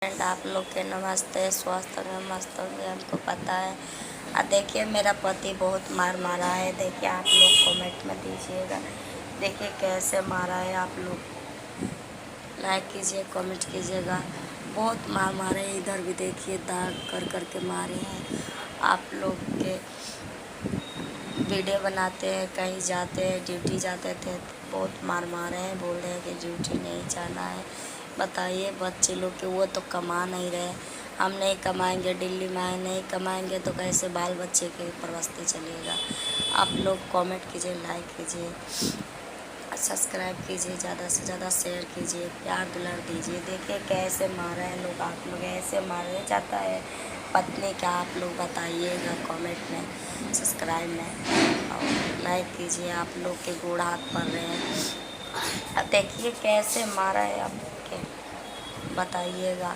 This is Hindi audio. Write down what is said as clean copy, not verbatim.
फ्रेंड, आप लोग के नमस्ते। स्वस्थ होंगे, मस्त होंगे, हमको पता है। देखिए, मेरा पति बहुत मार मारा है। देखिए, आप लोग कमेंट में दीजिएगा। देखिए कैसे मारा है। आप लोग लाइक कीजिए, कमेंट कीजिएगा। बहुत मार मारे हैं। इधर भी देखिए, दाग कर कर के मारे हैं। आप लोग के वीडियो बनाते हैं, कहीं जाते हैं, ड्यूटी जाते थे तो बहुत मार मारे हैं। बोल रहे हैं कि ड्यूटी नहीं जाना है। बताइए, बच्चे लोग के वो तो कमा नहीं रहे। हम नहीं कमाएंगे, दिल्ली में आए नहीं कमाएंगे तो कैसे बाल बच्चे के परवस्ती चलेगा। आप लोग कमेंट कीजिए, लाइक कीजिए, सब्सक्राइब कीजिए, ज़्यादा से ज़्यादा शेयर कीजिए, प्यार दुलार दीजिए। देखिए कैसे मारे हैं लोग। आप लोग ऐसे मारे जाता है पत्नी का, आप लोग बताइएगा कमेंट में, सब्सक्राइब में और लाइक कीजिए। आप लोग के गोड़ हाथ पड़ रहे हैं। अब देखिए कैसे मारा है, आप के बताइएगा।